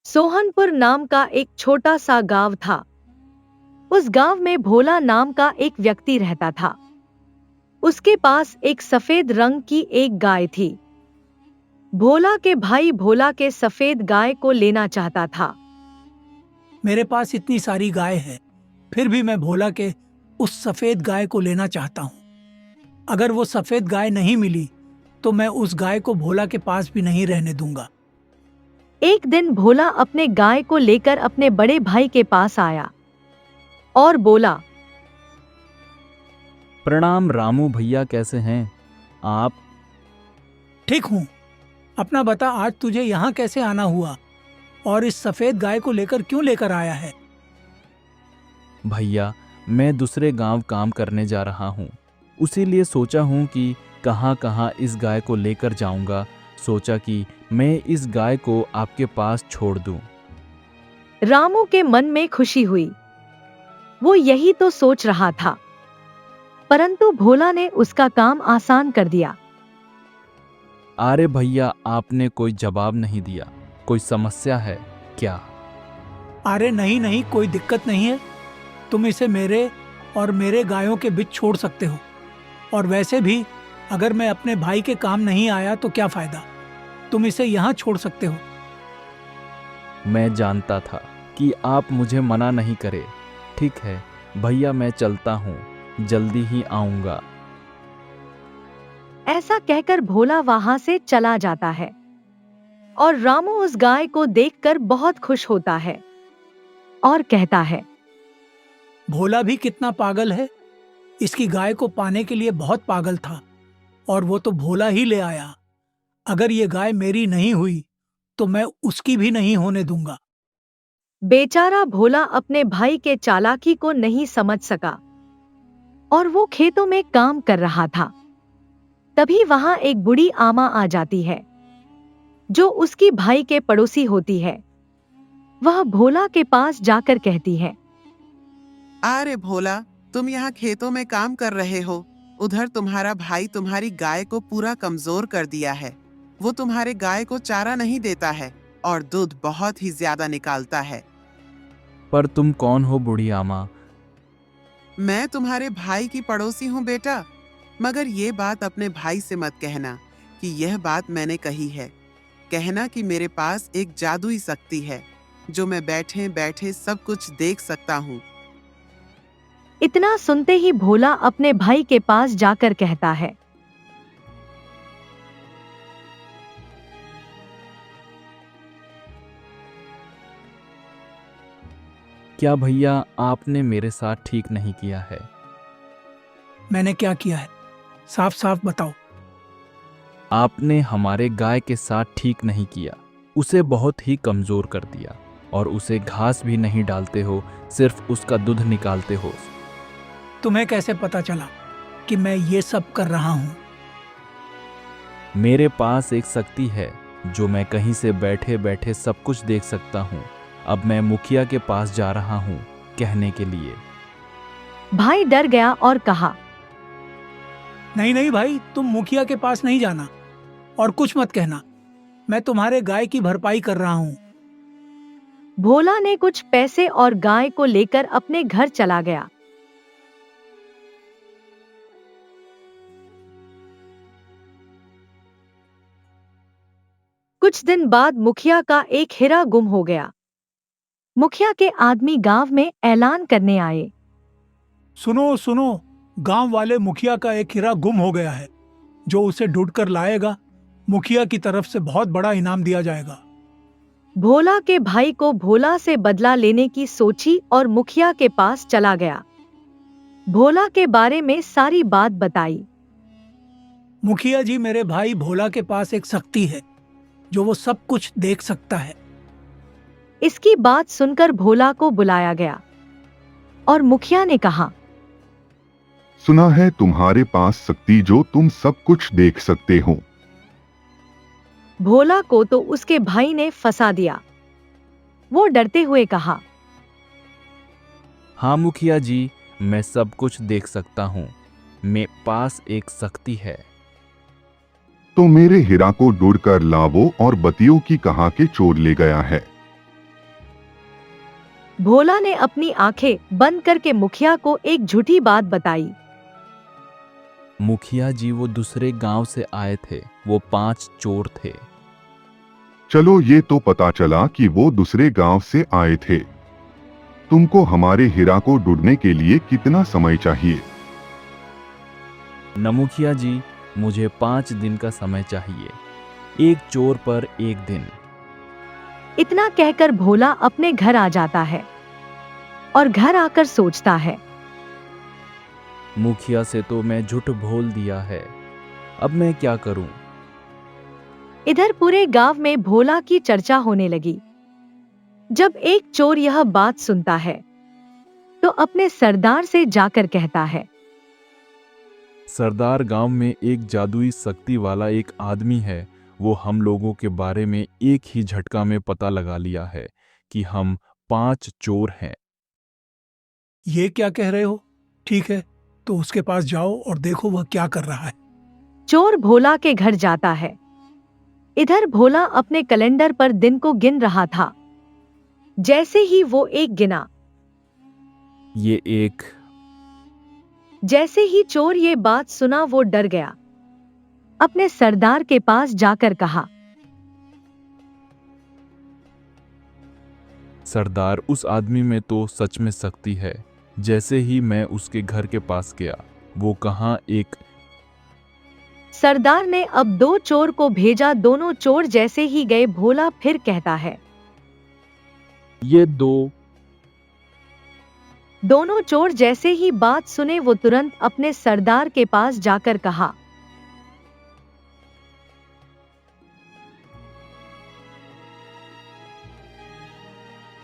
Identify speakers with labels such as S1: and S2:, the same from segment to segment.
S1: सोहनपुर नाम का एक छोटा सा गांव था। उस गांव में भोला नाम का एक व्यक्ति रहता था। उसके पास एक सफेद रंग की एक गाय थी। भोला के भाई भोला के सफेद गाय को लेना चाहता था।
S2: मेरे पास इतनी सारी गाय है, फिर भी मैं भोला के उस सफेद गाय को लेना चाहता हूँ। अगर वो सफेद गाय नहीं मिली तो मैं उस गाय को भोला के पास भी नहीं रहने दूंगा।
S1: एक दिन भोला अपने गाय को लेकर अपने बड़े भाई के पास आया और बोला,
S3: प्रणाम रामू भैया, कैसे हैं आप?
S2: ठीक हूँ। अपना बता, आज तुझे यहाँ कैसे आना हुआ और इस सफेद गाय को लेकर क्यों लेकर आया है?
S3: भैया, मैं दूसरे गांव काम करने जा रहा हूँ, उसीलिए सोचा हूँ कि कहाँ कहाँ इस गाय को लेकर जाऊंगा। सोचा कि मैं इस गाय को आपके पास छोड़ दूं।
S1: रामू के मन में खुशी हुई। वो यही तो सोच रहा था, परंतु भोला ने उसका काम आसान कर दिया।
S3: अरे भैया, आपने कोई जवाब नहीं दिया। कोई समस्या है क्या?
S2: अरे नहीं नहीं, कोई दिक्कत नहीं है। तुम इसे मेरे और मेरे गायों के बीच छोड़ सकते हो। और वैसे भी अगर मैं अपने भाई के काम नहीं आया तो क्या फायदा। तुम इसे यहाँ छोड़ सकते हो।
S3: मैं जानता था कि आप मुझे मना नहीं करे। ठीक है भैया, मैं चलता हूँ, जल्दी ही आऊंगा।
S1: ऐसा कहकर भोला वहां से चला जाता है और रामू उस गाय को देखकर बहुत खुश होता है और कहता है,
S2: भोला भी कितना पागल है। इसकी गाय को पाने के लिए बहुत पागल था और वो तो भोला ही ले आया। अगर ये गाय मेरी नहीं हुई तो मैं उसकी भी नहीं होने दूंगा।
S1: बेचारा भोला अपने भाई के चालाकी को नहीं समझ सका और वो खेतों में काम कर रहा था। तभी वहां एक बूढ़ी आमा आ जाती है, जो उसकी भाई के पड़ोसी होती है। वह भोला के पास जाकर कहती है,
S4: अरे भोला, तुम यहाँ खेतों में काम कर रहे हो। उधर तुम्हारा भाई तुम्हारी गाय को पूरा कमजोर कर दिया है। वो तुम्हारे गाय को चारा नहीं देता है और दूध बहुत ही ज्यादा निकालता है।
S3: पर तुम कौन हो बूढ़ी आमा?
S4: मैं तुम्हारे भाई की पड़ोसी हूँ बेटा। मगर ये बात अपने भाई से मत कहना कि यह बात मैंने कही है। कहना कि मेरे पास एक जादुई शक्ति है, जो मैं बैठे बैठे सब कुछ देख सकता हूँ।
S1: इतना सुनते ही भोला अपने भाई के पास जाकर कहता है,
S3: क्या भैया, आपने मेरे साथ ठीक नहीं किया है?
S2: मैंने क्या किया है? साफ साफ बताओ।
S3: आपने हमारे गाय के साथ ठीक नहीं किया। उसे बहुत ही कमजोर कर दिया और उसे घास भी नहीं डालते हो, सिर्फ उसका दूध निकालते हो।
S2: तुम्हें कैसे पता चला कि मैं ये सब कर रहा हूँ?
S3: मेरे पास एक शक्ति है जो मैं कहीं से बैठे बैठे सब कुछ देख सकता हूँ। अब मैं मुखिया के पास जा रहा हूँ कहने के लिए।
S1: भाई डर गया और कहा,
S2: नहीं नहीं भाई, तुम मुखिया के पास नहीं जाना और कुछ मत कहना। मैं तुम्हारे गाय की भरपाई कर रहा हूँ।
S1: भोला ने कुछ पैसे और गाय को लेकर अपने घर चला गया। कुछ दिन बाद मुखिया का एक हीरा गुम हो गया। मुखिया के आदमी गांव में ऐलान करने आए,
S2: सुनो सुनो, गांव वाले, मुखिया का एक हीरा गुम हो गया है। जो उसे ढूंढकर लाएगा, मुखिया की तरफ से बहुत बड़ा इनाम दिया जाएगा।
S1: भोला के भाई को भोला से बदला लेने की सोची और मुखिया के पास चला गया। भोला के बारे में सारी बात बताई।
S2: मुखिया जी, मेरे भाई भोला के पास एक शक्ति है जो वो सब कुछ देख सकता है।
S1: इसकी बात सुनकर भोला को बुलाया गया और मुखिया ने कहा,
S5: सुना है तुम्हारे पास शक्ति जो तुम सब कुछ देख सकते हो।
S1: भोला को तो उसके भाई ने फंसा दिया। वो डरते हुए कहा,
S3: हाँ मुखिया जी, मैं सब कुछ देख सकता हूँ। मेरे पास एक शक्ति है।
S5: तो मेरे हीरा को ढूंढकर लावो और बतियो कि कहाँ के चोर ले गया है।
S1: भोला ने अपनी आंखें बंद करके मुखिया को एक झूठी बात बताई।
S3: मुखिया जी, वो दूसरे गांव से आए थे। वो 5 चोर थे।
S5: चलो, ये तो पता चला कि वो दूसरे गांव से आए थे। तुमको हमारे हीरा को ढूंढने के लिए कितना समय चाहिए?
S3: न मुखिया जी, मुझे 5 दिन का समय चाहिए। एक चोर पर 1 दिन।
S1: इतना कहकर भोला अपने घर आ जाता है और घर आकर सोचता है,
S3: मुखिया से तो मैं झूठ बोल दिया है। अब मैं क्या करूं?
S1: इधर पूरे गांव में भोला की चर्चा होने लगी। जब एक चोर यह बात सुनता है तो अपने सरदार से जाकर कहता है,
S3: सरदार, गांव में एक जादुई शक्ति वाला एक आदमी है। वो हम लोगों के बारे में एक ही झटका में पता लगा लिया है कि हम 5 चोर हैं।
S2: ये क्या कह रहे हो? ठीक है, तो उसके पास जाओ और देखो वह क्या कर रहा है।
S1: चोर भोला के घर जाता है। इधर भोला अपने कैलेंडर पर दिन को गिन रहा था। जैसे ही वो एक गिना,
S3: ये एक।
S1: जैसे ही चोर ये बात सुना वो डर गया। अपने सरदार के पास जाकर कहा,
S3: सरदार, उस आदमी में तो सच में शक्ति है। जैसे ही मैं उसके घर के पास गया, वो कहाँ एक।
S1: सरदार ने अब 2 चोर को भेजा। दोनों चोर जैसे ही गए, भोला फिर कहता है,
S3: ये 2।
S1: दोनों चोर जैसे ही बात सुने वो तुरंत अपने सरदार के पास जाकर कहा,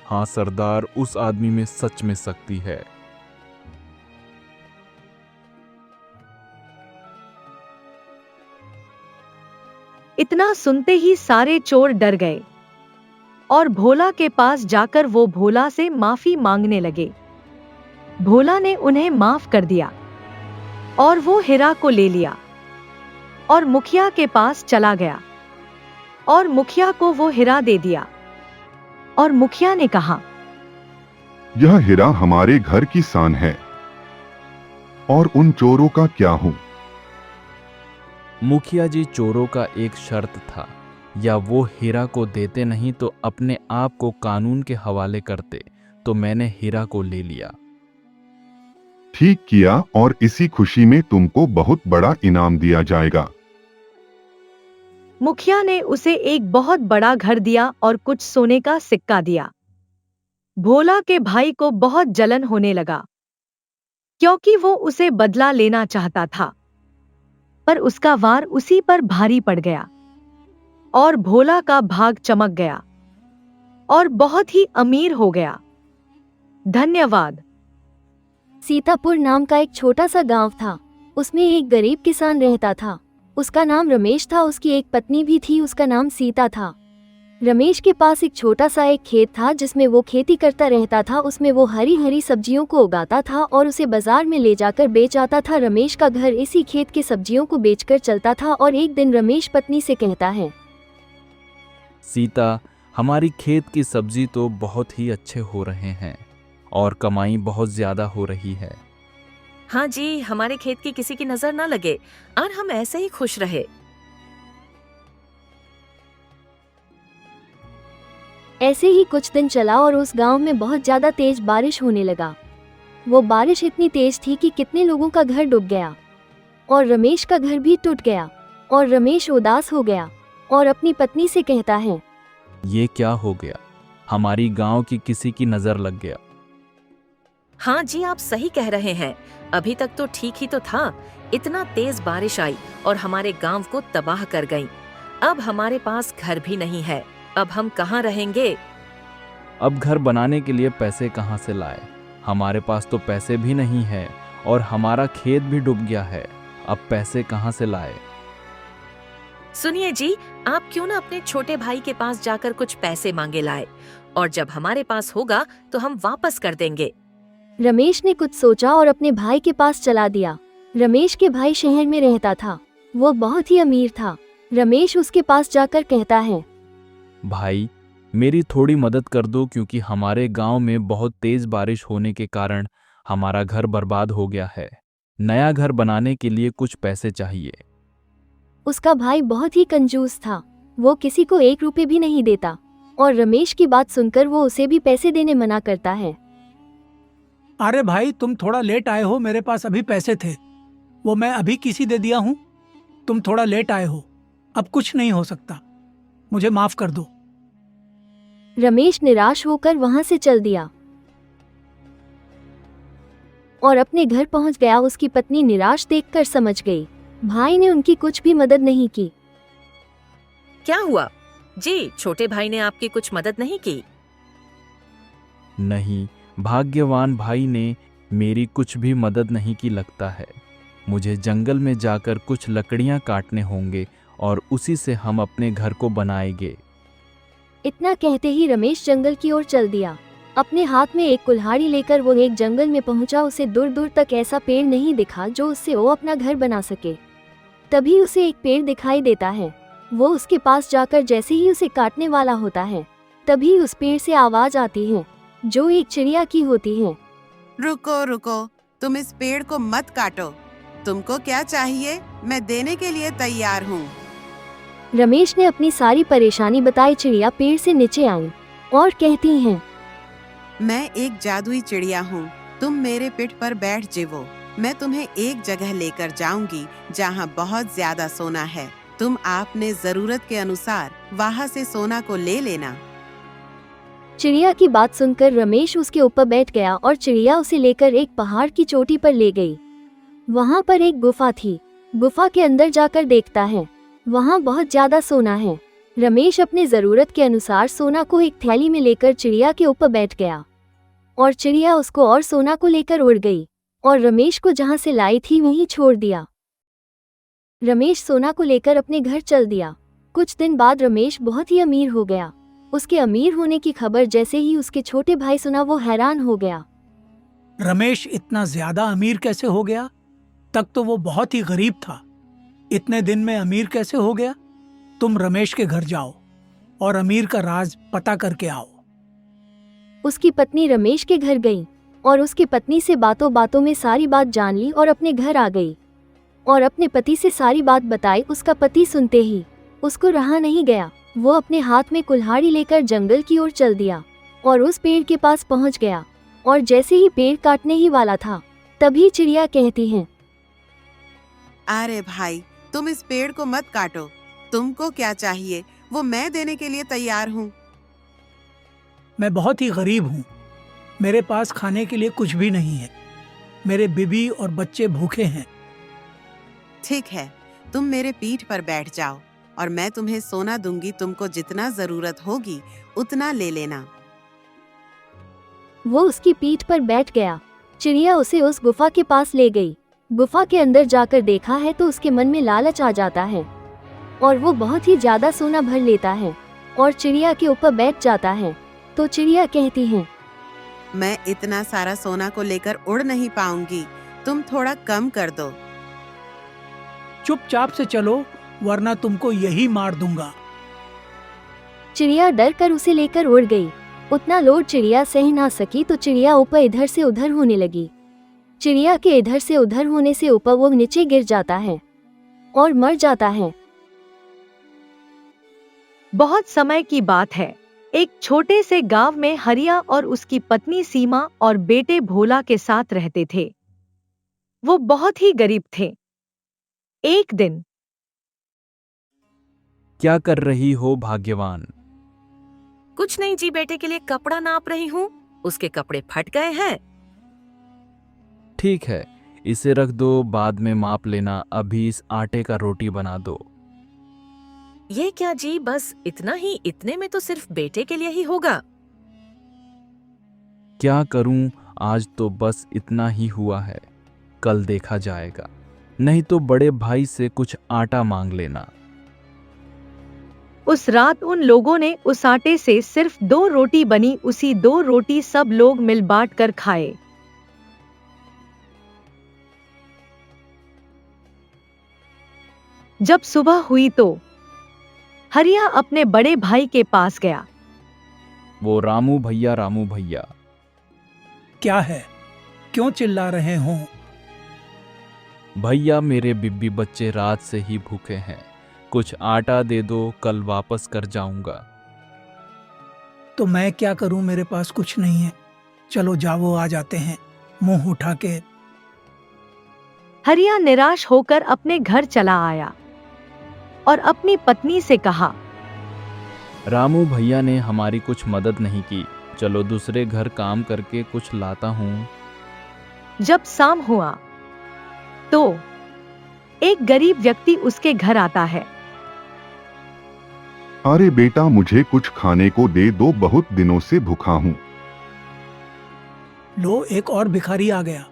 S3: हाँ सरदार, उस आदमी में सच में शक्ति है।
S1: इतना सुनते ही सारे चोर डर गए और भोला के पास जाकर वो भोला से माफी मांगने लगे। भोला ने उन्हें माफ कर दिया और वो हीरा को ले लिया और मुखिया के पास चला गया और मुखिया को वो हीरा दे दिया। और मुखिया ने कहा,
S5: यह हीरा हमारे घर की शान है। और उन चोरों का क्या हूँ?
S3: मुखिया जी, चोरों का एक शर्त था, या वो हीरा को देते नहीं तो अपने आप को कानून के हवाले करते। तो मैंने हीरा को ले लिया।
S5: ठीक किया, और इसी खुशी में तुमको बहुत बड़ा इनाम दिया जाएगा।
S1: मुखिया ने उसे एक बहुत बड़ा घर दिया और कुछ सोने का सिक्का दिया। भोला के भाई को बहुत जलन होने लगा क्योंकि वो उसे बदला लेना चाहता था, पर उसका वार उसी पर भारी पड़ गया और भोला का भाग चमक गया और बहुत ही अमीर हो गया। धन्यवाद।
S6: सीतापुर नाम का एक छोटा सा गांव था। उसमें एक गरीब किसान रहता था। उसका नाम रमेश था। उसकी एक पत्नी भी थी, उसका नाम सीता था। रमेश के पास एक छोटा सा एक खेत था जिसमें वो खेती करता रहता था। उसमें वो हरी हरी सब्जियों को उगाता था और उसे बाजार में ले जाकर बेच आता था। रमेश का घर इसी खेत के सब्जियों को बेचकर चलता था। और एक दिन रमेश पत्नी से कहता है,
S3: सीता, हमारी खेत की सब्जी तो बहुत ही अच्छे हो रहे हैं और कमाई बहुत ज्यादा हो रही है।
S7: हाँ जी, हमारे खेत की किसी की नजर ना लगे और हम ऐसे ही खुश रहे।
S6: ऐसे ही कुछ दिन चला और उस गांव में बहुत ज्यादा तेज बारिश होने लगा। वो बारिश इतनी तेज थी कि कितने लोगों का घर डूब गया और रमेश का घर भी टूट गया। और रमेश उदास हो गया और अपनी पत्नी से कहता है,
S3: ये क्या हो गया? हमारी गांव की किसी की नजर लग गया।
S7: हाँ जी, आप सही कह रहे हैं। अभी तक तो ठीक ही तो था। इतना तेज बारिश आई और हमारे गांव को तबाह कर गई। अब हमारे पास घर भी नहीं है। अब हम कहाँ रहेंगे?
S3: अब घर बनाने के लिए पैसे कहाँ से लाए? हमारे पास तो पैसे भी नहीं है और हमारा खेत भी डूब गया है। अब पैसे कहाँ से लाए?
S7: सुनिए जी, आप क्यों ना अपने छोटे भाई के पास जाकर कुछ पैसे मांगे लाए और जब हमारे पास होगा तो हम वापस कर देंगे।
S6: रमेश ने कुछ सोचा और अपने भाई के पास चला दिया। रमेश के भाई शहर में रहता था। वो बहुत ही अमीर था। रमेश उसके पास जाकर कहता है,
S3: भाई, मेरी थोड़ी मदद कर दो क्योंकि हमारे गांव में बहुत तेज बारिश होने के कारण हमारा घर बर्बाद हो गया है। नया घर बनाने के लिए कुछ पैसे चाहिए।
S6: उसका भाई बहुत ही कंजूस था। वो किसी को 1 रुपए भी नहीं देता और रमेश की बात सुनकर वो उसे भी पैसे देने मना करता है।
S2: अरे भाई, तुम थोड़ा लेट आए हो, मेरे पास अभी पैसे थे, वो मैं अभी किसी दे दिया हूँ। तुम थोड़ा लेट आए हो, अब कुछ नहीं हो सकता, मुझे माफ कर दो।
S6: रमेश निराश होकर वहां से चल दिया और अपने घर पहुंच गया। उसकी पत्नी निराश देखकर समझ गई भाई ने उनकी कुछ भी मदद नहीं की।
S7: क्या हुआ जी, छोटे भाई ने आपकी कुछ मदद नहीं की?
S3: नहीं, भाग्यवान भाई ने मेरी कुछ भी मदद नहीं की लगता है। मुझे जंगल में जाकर कुछ लकड़ियां काटने होंगे और उसी से हम अपने घर को बनाएंगे।
S6: इतना कहते ही रमेश जंगल की ओर चल दिया। अपने हाथ में एक कुल्हाड़ी लेकर वो एक जंगल में पहुंचा। उसे दूर दूर तक ऐसा पेड़ नहीं दिखा जो उससे वो अपना घर बना सके। तभी उसे एक पेड़ दिखाई देता है। वो उसके पास जाकर जैसे ही उसे काटने वाला होता है, तभी उस पेड़ से आवाज आती है जो एक चिड़िया की होती है।
S4: रुको रुको, तुम इस पेड़ को मत काटो। तुमको क्या चाहिए, मैं देने के लिए तैयार हूँ।
S6: रमेश ने अपनी सारी परेशानी बताई। चिड़िया पेड़ से नीचे आई और कहती हैं,
S4: मैं एक जादुई चिड़िया हूँ, तुम मेरे पिठ पर बैठ जाओ। मैं तुम्हें एक जगह लेकर जाऊंगी जहाँ बहुत ज्यादा सोना है। तुम आपने जरूरत के अनुसार वहाँ से सोना को ले लेना।
S6: चिड़िया की बात सुनकर रमेश उसके ऊपर बैठ गया और चिड़िया उसे लेकर एक पहाड़ की चोटी पर ले गई। वहाँ पर एक गुफा थी। गुफा के अंदर जाकर देखता है वहाँ बहुत ज्यादा सोना है। रमेश अपने जरूरत के अनुसार सोना को एक थैली में लेकर चिड़िया के ऊपर बैठ गया और चिड़िया उसको और सोना को लेकर उड़ गई और रमेश को जहाँ से लाई थी वहीं छोड़ दिया। रमेश सोना को लेकर अपने घर चल दिया। कुछ दिन बाद रमेश बहुत ही अमीर हो गया। उसके अमीर होने की खबर जैसे ही उसके छोटे भाई सुना, वो हैरान हो गया।
S2: रमेश इतना ज्यादा अमीर कैसे हो गया? तक तो वो बहुत ही गरीब था, इतने दिन में अमीर कैसे हो गया? तुम रमेश के घर जाओ और अमीर का राज पता करके आओ।
S6: उसकी पत्नी रमेश के घर गई और उसकी पत्नी से बातों बातों में सारी बात जान ली और अपने घर आ गई और अपने पति से सारी बात बताई। उसका पति सुनते ही उसको रहा नहीं गया। वो अपने हाथ में कुल्हाड़ी लेकर जंगल की ओर चल दिया और उस पेड़ के पास पहुंच गया और जैसे ही पेड़ काटने ही वाला था, तभी चिड़िया कहती है,
S4: अरे भाई, तुम इस पेड़ को मत काटो। तुमको क्या चाहिए वो मैं देने के लिए तैयार हूँ।
S2: मैं बहुत ही गरीब हूँ, मेरे पास खाने के लिए कुछ भी नहीं है। मेरे बीबी और बच्चे भूखे हैं।
S4: ठीक है, तुम मेरे पीठ पर बैठ जाओ और मैं तुम्हें सोना दूंगी। तुमको जितना जरूरत होगी उतना ले लेना।
S6: वो उसकी पीठ पर बैठ गया। चिड़िया उसे उस गुफा के पास ले गई। गुफा के अंदर जाकर देखा है तो उसके मन में लालच आ जाता है और वो बहुत ही ज्यादा सोना भर लेता है और चिड़िया के ऊपर बैठ जाता है। तो चिड़िया कहती है,
S4: मैं इतना सारा सोना को लेकर उड़ नहीं पाऊंगी, तुम थोड़ा कम कर दो।
S2: चुपचाप से चलो वरना तुमको यही मार दूंगा।
S6: चिड़िया डर कर उसे लेकर उड़ गई। उतना लोड चिड़िया सह ना सकी तो चिड़िया ऊपर इधर से उधर होने लगी। चिड़िया के इधर से उधर होने से ऊपर वो नीचे गिर जाता है और मर जाता है।
S1: बहुत समय की बात है, एक छोटे से गांव में हरिया और उसकी पत्नी सीमा और बेटे भोला के साथ रहते थे। वो बहुत ही गरीब थे। एक दिन,
S3: क्या कर रही हो भाग्यवान?
S7: कुछ नहीं जी, बेटे के लिए कपड़ा नाप रही हूँ। उसके कपड़े फट गए हैं।
S3: ठीक है, इसे रख दो, बाद में माप लेना। अभी इस आटे का रोटी बना दो।
S7: ये क्या जी, बस इतना ही? इतने में तो सिर्फ बेटे के लिए ही होगा।
S3: क्या करूं, आज तो बस इतना ही हुआ है, कल देखा जाएगा। नहीं तो बड़े भाई से कुछ आटा मांग लेना।
S1: उस रात उन लोगों ने उस आटे से सिर्फ 2 रोटी बनी। उसी 2 रोटी सब लोग मिल बांट कर खाए। जब सुबह हुई तो हरिया अपने बड़े भाई के पास गया
S3: वो रामू भैया।
S2: क्या है, क्यों चिल्ला रहे हो?
S3: भैया मेरे बिब्बी बच्चे रात से ही भूखे हैं, कुछ आटा दे दो, कल वापस कर जाऊंगा।
S2: तो मैं क्या करूं, मेरे पास कुछ नहीं है। चलो जाओ, आ जाते हैं, मुंह उठा के।
S1: हरिया निराश होकर अपने घर चला आया और अपनी पत्नी से कहा,
S3: रामू भैया ने हमारी कुछ मदद नहीं की, चलो दूसरे घर काम करके कुछ लाता हूँ।
S1: जब शाम हुआ तो एक गरीब व्यक्ति उसके घर आता है।
S5: अरे बेटा, मुझे कुछ खाने को दे दो, बहुत दिनों से भूखा हूँ।
S2: लो, एक और भिखारी आ गया।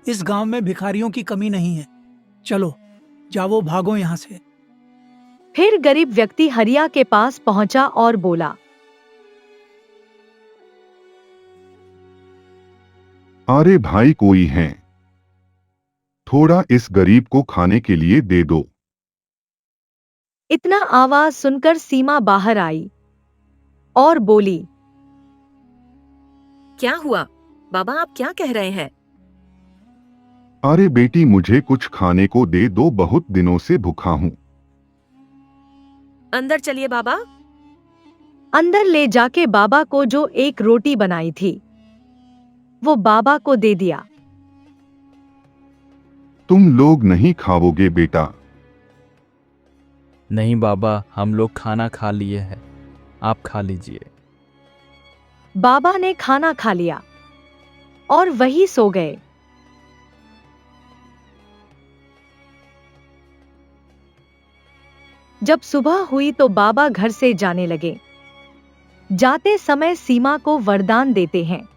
S2: इस गांव में भिखारियों की कमी नहीं है। चलो जाओ, भागो यहाँ से।
S1: फिर गरीब व्यक्ति हरिया के पास पहुंचा और बोला,
S5: अरे भाई, कोई है, थोड़ा इस गरीब को खाने के लिए दे दो।
S1: इतना आवाज सुनकर सीमा बाहर आई और बोली,
S7: क्या हुआ बाबा, आप क्या कह रहे हैं?
S5: अरे बेटी, मुझे कुछ खाने को दे दो, बहुत दिनों से भूखा हूँ।
S7: अंदर चलिए बाबा।
S1: अंदर ले जाके बाबा को जो एक रोटी बनाई थी वो बाबा को दे दिया।
S5: तुम लोग नहीं खाओगे बेटा?
S3: नहीं बाबा, हम लोग खाना खा लिए हैं, आप खा लीजिए।
S1: बाबा ने खाना खा लिया और वही सो गए। जब सुबह हुई तो बाबा घर से जाने लगे। जाते समय सीमा को वरदान देते हैं,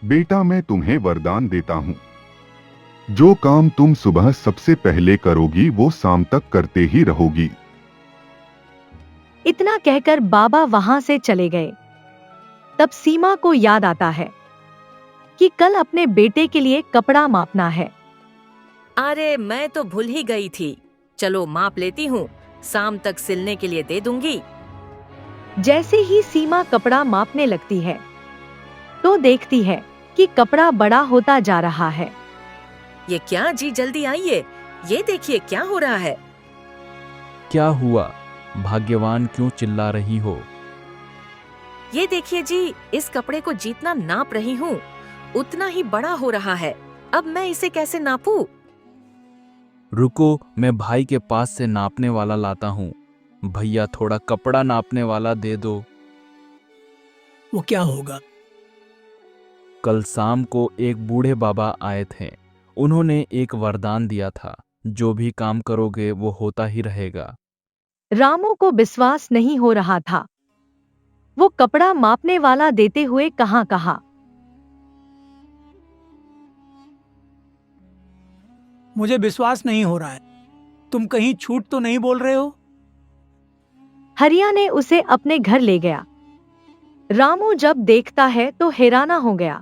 S5: बेटा, मैं तुम्हें वरदान देता हूँ, जो काम तुम सुबह सबसे पहले करोगी वो शाम तक करते ही रहोगी।
S1: इतना कहकर बाबा वहां से चले गए। तब सीमा को याद आता है कि कल अपने बेटे के लिए कपड़ा मापना है।
S7: अरे मैं तो भूल ही गई थी, चलो माप लेती हूँ, शाम तक सिलने के लिए दे दूंगी।
S1: जैसे ही सीमा कपड़ा मापने लगती है तो देखती है कि कपड़ा बड़ा होता जा रहा है।
S7: ये क्या जी, जल्दी आइए, ये देखिए क्या हो रहा है।
S3: क्या हुआ भाग्यवान, क्यों चिल्ला रही हो?
S7: ये देखिए जी, इस कपड़े को जितना नाप रही हूँ उतना ही बड़ा हो रहा है। अब मैं इसे कैसे नापूं?
S3: रुको, मैं भाई के पास से नापने वाला लाता हूँ। भैया थोड़ा कपड़ा नापने वाला दे दो।
S2: वो क्या होगा?
S3: कल शाम को एक बूढ़े बाबा आए थे, उन्होंने एक वरदान दिया था, जो भी काम करोगे वो होता ही रहेगा।
S1: रामू को विश्वास नहीं हो रहा था। वो कपड़ा मापने वाला देते हुए कहा,
S2: मुझे विश्वास नहीं हो रहा है, तुम कहीं झूठ तो नहीं बोल रहे हो?
S1: हरिया ने उसे अपने घर ले गया। रामू जब देखता है तो हैराना हो गया।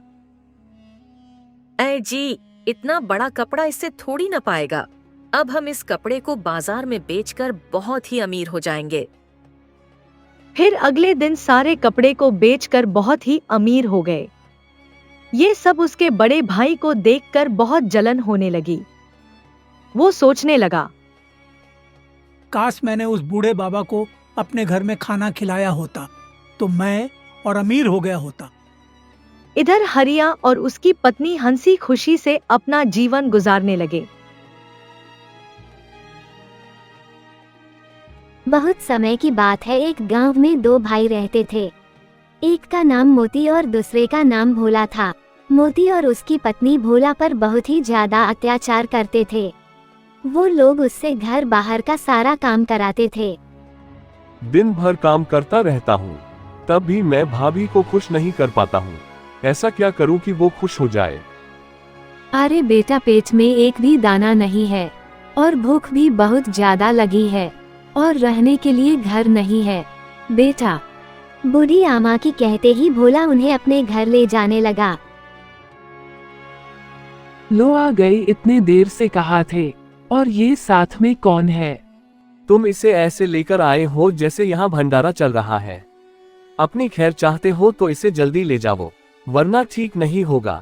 S7: ऐ जी, इतना बड़ा कपड़ा इससे थोड़ी न पाएगा। अब हम इस कपड़े को बाजार में बेचकर बहुत ही अमीर हो जाएंगे।
S1: फिर अगले दिन सारे कपड़े को बेचकर बहुत ही अमीर हो गए। ये सब उसके बड़े भाई को देखकर बहुत जलन होने लगी। वो सोचने लगा,
S2: काश मैंने उस बूढ़े बाबा को अपने घर में खाना खिलाया होता तो मैं और अमीर हो गया होता।
S1: इधर हरिया और उसकी पत्नी हंसी खुशी से अपना जीवन गुजारने लगे।
S6: बहुत समय की बात है, एक गांव में दो भाई रहते थे। एक का नाम मोती और दूसरे का नाम भोला था। मोती और उसकी पत्नी भोला पर बहुत ही ज्यादा अत्याचार करते थे। वो लोग उससे घर बाहर का सारा काम कराते थे।
S8: दिन भर काम करता रहता हूँ, तब भी मैं भाभी को खुश नहीं कर पाता हूँ। ऐसा क्या करूँ कि वो खुश हो जाए?
S9: अरे बेटा, पेट में एक भी दाना नहीं है और भूख भी बहुत ज्यादा लगी है और रहने के लिए घर नहीं है बेटा।
S6: बूढ़ी आमा की कहते ही भोला उन्हें अपने घर ले जाने लगा।
S9: लो आ गए, इतने देर से कहा थे। और ये साथ में कौन है?
S8: तुम इसे ऐसे लेकर आए हो जैसे यहाँ भंडारा चल रहा है। अपनी खैर चाहते हो तो इसे जल्दी ले जाओ, वरना ठीक नहीं होगा।